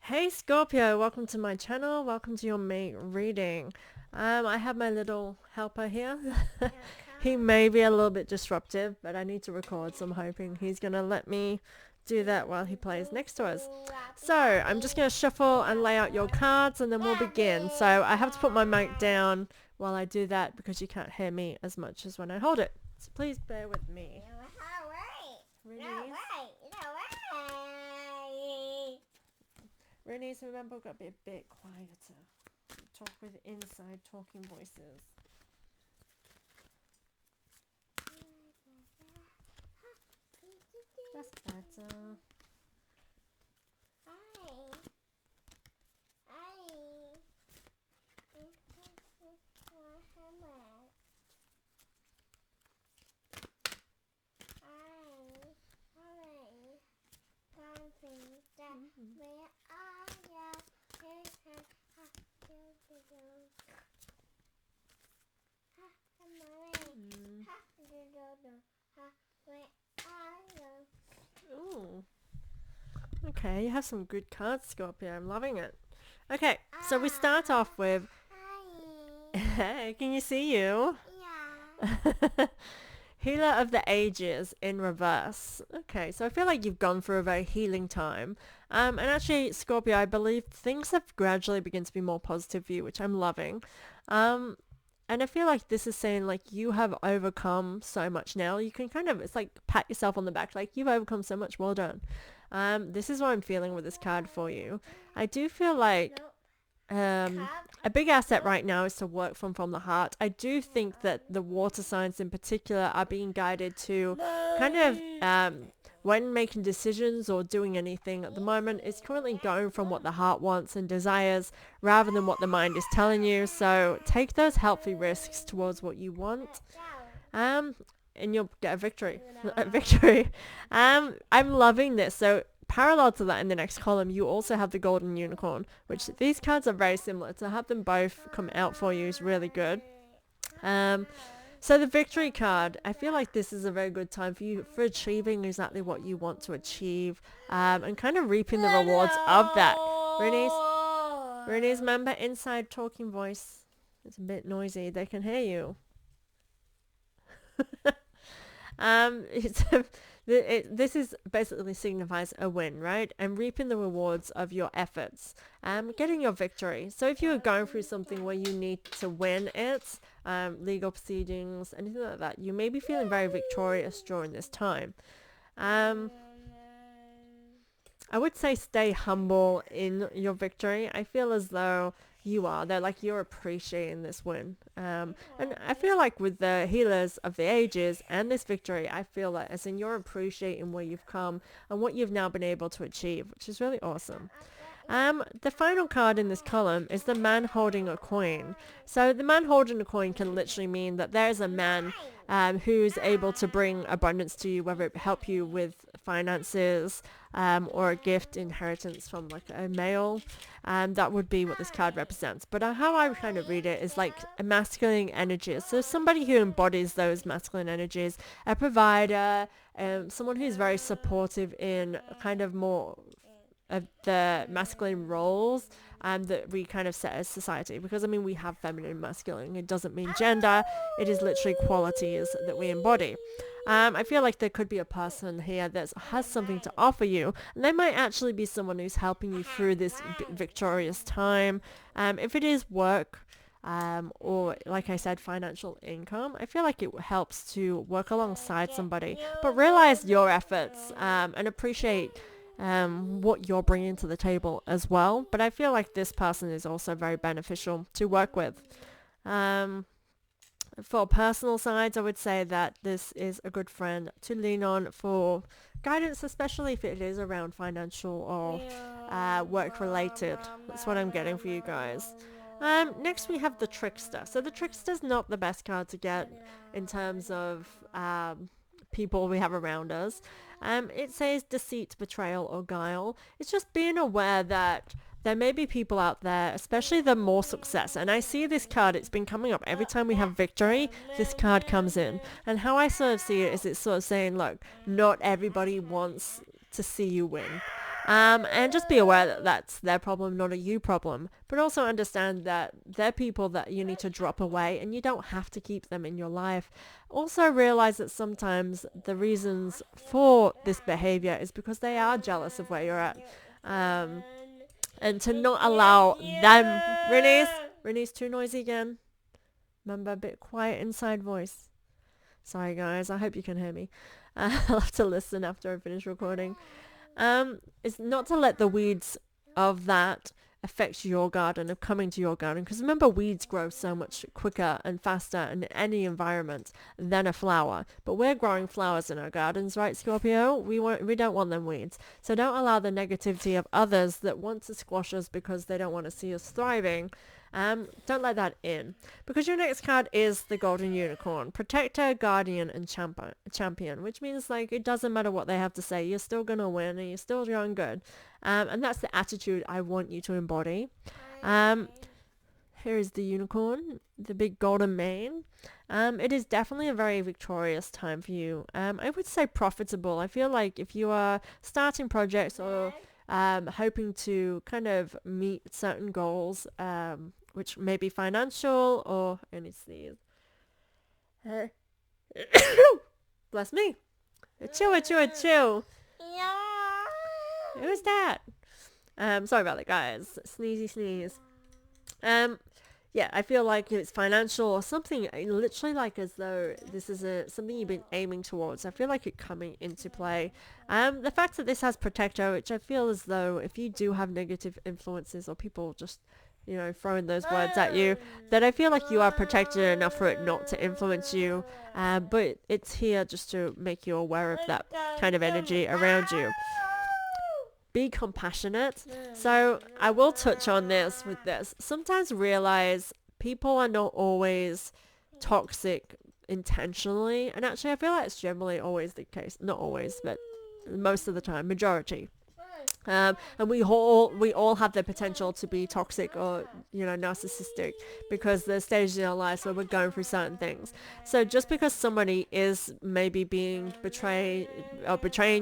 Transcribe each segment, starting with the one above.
Hey Scorpio, welcome to my channel. Welcome to your May reading. I have my little helper here. He may be a little bit disruptive, but I need to record, so I'm hoping he's gonna let me do that while he plays next to us. So I'm just gonna shuffle and lay out your cards, and then we'll begin. So I have to put my mic down while I do that because you can't hear me as much as when I hold it. So please bear with me. Release. Renee's, remember, we've got to be a bit quieter. Talk with inside talking voices. That's better. Ooh. Okay, you have some good cards, Scorpio. I'm loving it. Okay, so we start off with... Hey, can you see you? Yeah. Healer of the Ages in reverse. Okay, so I feel like you've gone through a very healing time. And actually, Scorpio, I believe things have gradually begun to be more positive for you, which I'm loving. And I feel like this is saying like you have overcome so much now. You can kind of, it's like pat yourself on the back, like you've overcome so much. Well done. This is what I'm feeling with this card for you. I do feel like a big asset right now is to work from the heart. I do think that the water signs in particular are being guided to kind of when making decisions or doing anything at the moment is currently going from what the heart wants and desires rather than what the mind is telling you. So take those healthy risks towards what you want. And you'll get a victory. A victory. I'm loving this. So parallel to that in the next column, you also have the golden unicorn, which these cards are very similar. To have them both come out for you is really good. So the victory card, I feel like this is a very good time for you for achieving exactly what you want to achieve, and kind of reaping the rewards of that. Renee's remember inside talking voice. It's a bit noisy. They can hear you. It's this is basically signifies a win, right? And reaping the rewards of your efforts, getting your victory. So if you are going through something where you need to win it, legal proceedings, anything like that, you may be feeling very victorious during this time. I would say stay humble in your victory. I feel as though you are. They're like you're appreciating this win. And I feel like with the healers of the ages and this victory, I feel that as in you're appreciating where you've come and what you've now been able to achieve, which is really awesome. The final card in this column is the man holding a coin. So the man holding a coin can literally mean that there is a man who's able to bring abundance to you, whether it help you with finances or a gift, inheritance from like a male. That would be what this card represents. But how I kind of read it is like a masculine energy. So somebody who embodies those masculine energies, a provider, someone who's very supportive in kind of more of the masculine roles that we kind of set as society, because I mean we have feminine and masculine. It doesn't mean gender, it is literally qualities that we embody. I feel like there could be a person here that has something to offer you, and they might actually be someone who's helping you through this victorious time. If it is work, or like I said, financial income, I feel like it helps to work alongside somebody, but realize your efforts and appreciate what you're bringing to the table as well. But I feel like this person is also very beneficial to work with. For personal sides, I would say that this is a good friend to lean on for guidance, especially if it is around financial or work related. That's what I'm getting for you guys. Next we have the trickster. So the trickster's not the best card to get in terms of people we have around us. It says deceit, betrayal, or guile. It's just being aware that there may be people out there, especially the more success. And I see this card, it's been coming up every time we have victory, this card comes in. And how I sort of see it is it's sort of saying, look, not everybody wants to see you win. And just be aware that that's their problem, not a you problem. But also understand that they're people that you need to drop away and you don't have to keep them in your life. Also realize that sometimes the reasons for this behavior is because they are jealous of where you're at. Um, and to not allow them... Reni's too noisy again. Remember, a bit quiet inside voice. Sorry guys, I hope you can hear me. I'll have to listen after I finish recording. Is not to let the weeds of that affect your garden, of coming to your garden, because remember, weeds grow so much quicker and faster in any environment than a flower. But we're growing flowers in our gardens, right, Scorpio? We don't want them weeds. So don't allow the negativity of others that want to squash us because they don't want to see us thriving. Don't let that in, because your next card is the Golden Unicorn, Protector, Guardian, and Champion, which means like it doesn't matter what they have to say, you're still gonna win and you're still doing good. And that's the attitude I want you to embody. Here is the unicorn, the big golden mane. It is definitely a very victorious time for you. I would say profitable. I feel like if you are starting projects or hoping to kind of meet certain goals, which may be financial or... and it's these. Bless me. Achoo. Who's that? Sorry about that, guys. Sneeze. Yeah, I feel like it's financial or something, literally like as though this is something you've been aiming towards. I feel like it coming into play. The fact that this has Protector, which I feel as though if you do have negative influences or people just, throwing those words at you, that I feel like you are protected enough for it not to influence you. But it's here just to make you aware of that kind of energy around you. Be compassionate. So I will touch on this with this. Sometimes realize people are not always toxic intentionally. And actually I feel like it's generally always the case. Not always, but most of the time, majority. And we all have the potential to be toxic or narcissistic, because there's stages in our lives where we're going through certain things. So just because somebody is maybe being betraying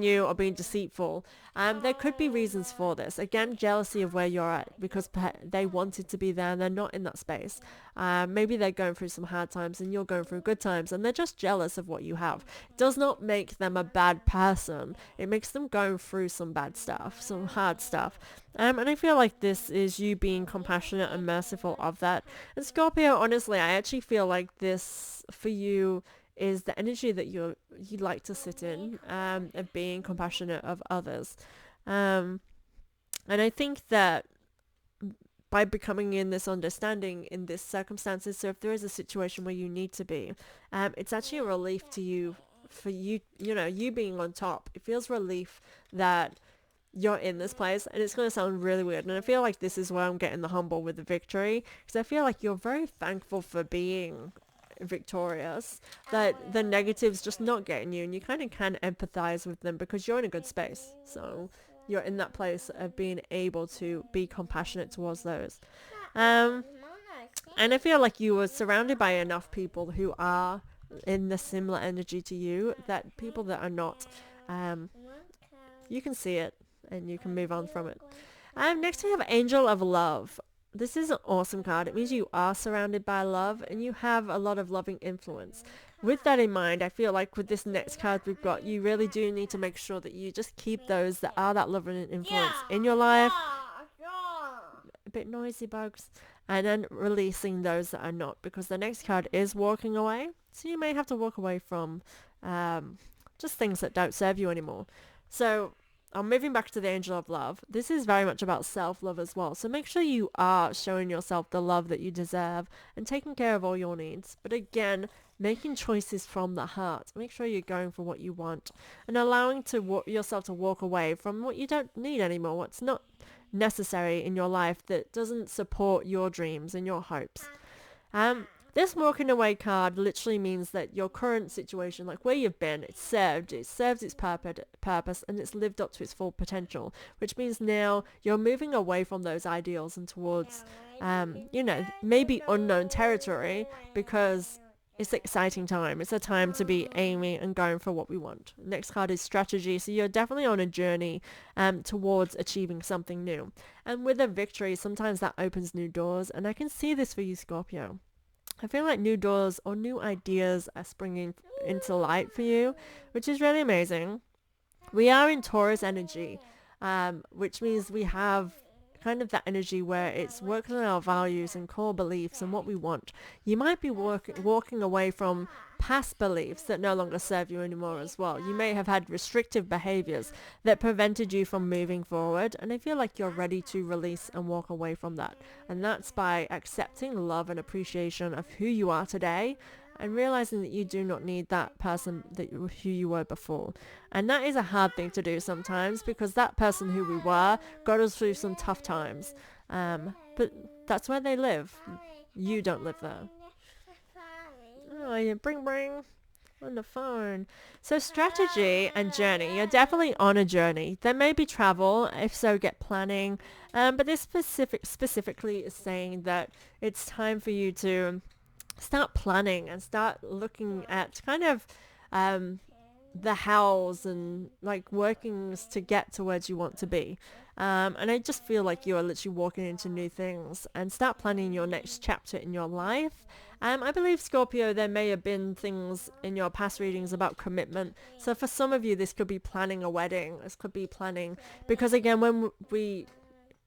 you or being deceitful, there could be reasons for this. Again, jealousy of where you're at, because they wanted to be there and they're not in that space. Maybe they're going through some hard times and you're going through good times, and they're just jealous of what you have. It does not make them a bad person. It makes them go through some bad stuff, some hard stuff. And I feel like this is you being compassionate and merciful of that. And Scorpio, honestly, I actually feel like this for you is the energy that you like to sit in, of being compassionate of others. And I think that by becoming in this understanding in this circumstances, so if there is a situation where you need to be, it's actually a relief to you, for you being on top. It feels relief that you're in this place, and it's going to sound really weird, and I feel like this is where I'm getting the humble with the victory, because I feel like you're very thankful for being victorious, that the negatives just not getting you, and you kind of can empathize with them because you're in a good space. So you're in that place of being able to be compassionate towards those. And I feel like you were surrounded by enough people who are in the similar energy to you, that people that are not, you can see it and you can move on from it. Next we have Angel of Love. This is an awesome card. It means you are surrounded by love and you have a lot of loving influence. With that in mind, I feel like with this next card we've got, you really do need to make sure that you just keep those that are that loving influence in your life. A bit noisy, bugs. And then releasing those that are not, because the next card is walking away. So you may have to walk away from just things that don't serve you anymore. So I'm moving back to the Angel of Love. This is very much about self-love as well. So make sure you are showing yourself the love that you deserve and taking care of all your needs. But again, making choices from the heart. Make sure you're going for what you want and allowing yourself to walk away from what you don't need anymore, what's not necessary in your life, that doesn't support your dreams and your hopes. This walking away card literally means that your current situation, like where you've been, it's served its purpose and it's lived up to its full potential, which means now you're moving away from those ideals and towards, maybe unknown territory, because it's an exciting time. It's a time to be aiming and going for what we want. Next card is strategy. So you're definitely on a journey towards achieving something new. And with a victory, sometimes that opens new doors. And I can see this for you, Scorpio. I feel like new doors or new ideas are springing into light for you, which is really amazing. We are in Taurus energy, which means we have kind of that energy where it's working on our values and core beliefs and what we want. You might be walking away from past beliefs that no longer serve you anymore as well. You may have had restrictive behaviors that prevented you from moving forward, and I feel like you're ready to release and walk away from that. And that's by accepting love and appreciation of who you are today and realizing that you do not need that person who you were before. And that is a hard thing to do sometimes because that person who we were got us through some tough times. But that's where they live. You don't live there. Oh, yeah, bring on the phone. So strategy and journey. You're definitely on a journey. There may be travel. If so, get planning. But this specifically is saying that it's time for you to start planning and start looking at kind of the hows and like workings to get to where you want to be. And I just feel like you are literally walking into new things and start planning your next chapter in your life. I believe, Scorpio, there may have been things in your past readings about commitment. So for some of you, this could be planning a wedding. This could be planning, because again, when we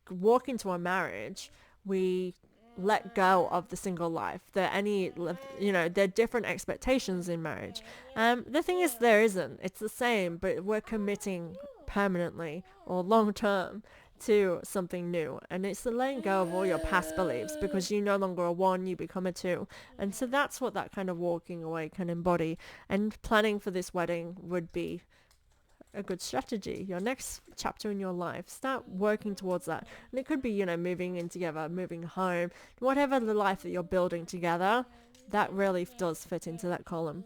walk into a marriage, we let go of the single life. There are different expectations in marriage. The thing is, there isn't. It's the same, but we're committing permanently or long term to something new, and it's the letting go of all your past beliefs, because you no longer are one, you become a two. And so that's what that kind of walking away can embody. And planning for this wedding would be a good strategy. Your next chapter in your life, start working towards that. And it could be, moving in together, moving home, whatever the life that you're building together. That really does fit into that column.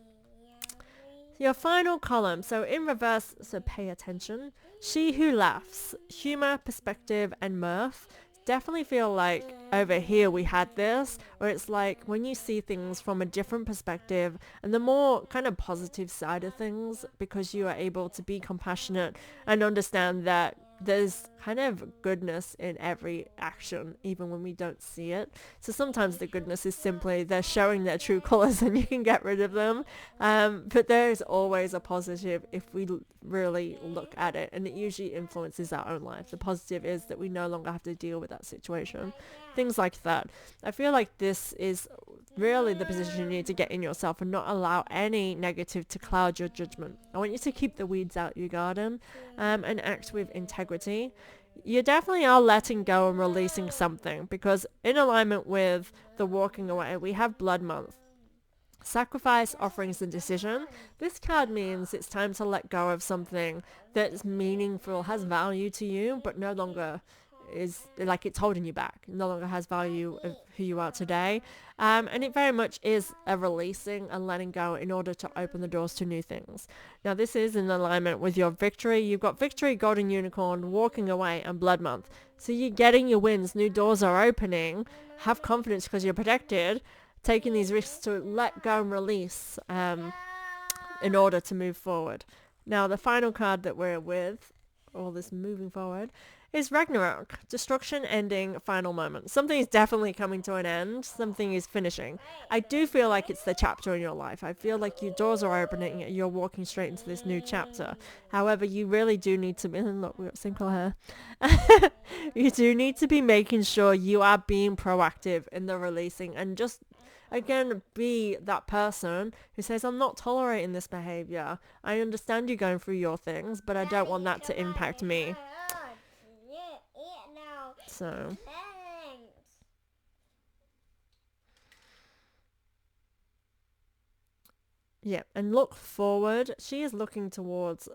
Your final column, so in reverse, so pay attention. She who laughs, humor, perspective, and mirth. Definitely feel like over here we had this, where it's like when you see things from a different perspective and the more kind of positive side of things, because you are able to be compassionate and understand that there's kind of goodness in every action, even when we don't see it. So sometimes the goodness is simply they're showing their true colors and you can get rid of them. But there is always a positive if we really look at it, and it usually influences our own life. The positive is that we no longer have to deal with that situation. Things like that. I feel like this is really the position you need to get in yourself and not allow any negative to cloud your judgment. I want you to keep the weeds out your garden and act with integrity. You definitely are letting go and releasing something, because in alignment with the walking away, we have blood month. Sacrifice, offerings, and decision. This card means it's time to let go of something that's meaningful, has value to you, but no longer is like it's holding you back. It no longer has value of who you are today. And it very much is a releasing and letting go in order to open the doors to new things. Now this is in alignment with your victory. You've got victory, golden unicorn, walking away, and blood month. So you're getting your wins. New doors are opening. Have confidence because you're protected. Taking these risks to let go and release in order to move forward. Now the final card that we're with, all this moving forward, is Ragnarok. Destruction, ending, final moment. Something is definitely coming to an end. Something is finishing. I do feel like it's the chapter in your life. I feel like your doors are opening. You're walking straight into this new chapter. However, you really do need to be... Look, we've got single hair. You do need to be making sure you are being proactive in the releasing, and just again be that person who says, I'm not tolerating this behavior. I understand you going through your things, but I don't want that to impact me. So yeah, and look forward. She is looking towards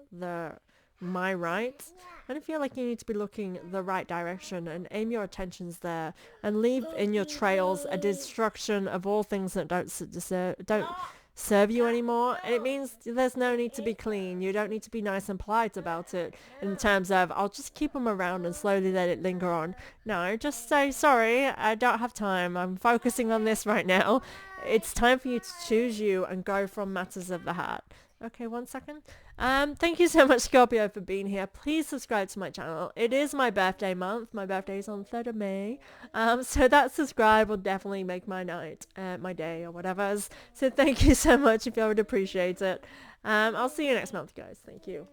my right, and I feel like you need to be looking the right direction and aim your attentions there, and leave in your trails a destruction of all things that don't serve you anymore. And it means there's no need to be clean. You don't need to be nice and polite about it in terms of, I'll just keep them around and slowly let it linger on. No, just say, sorry, I don't have time. I'm focusing on this right now. It's time for you to choose you and go from matters of the heart. Okay, 1 second. Thank you so much, Scorpio, for being here. Please subscribe to my channel. It is my birthday month. My birthday is on 3rd of May. So that subscribe will definitely make my night, my day, or whatever. So thank you so much if you would appreciate it. I'll see you next month, guys. Thank you.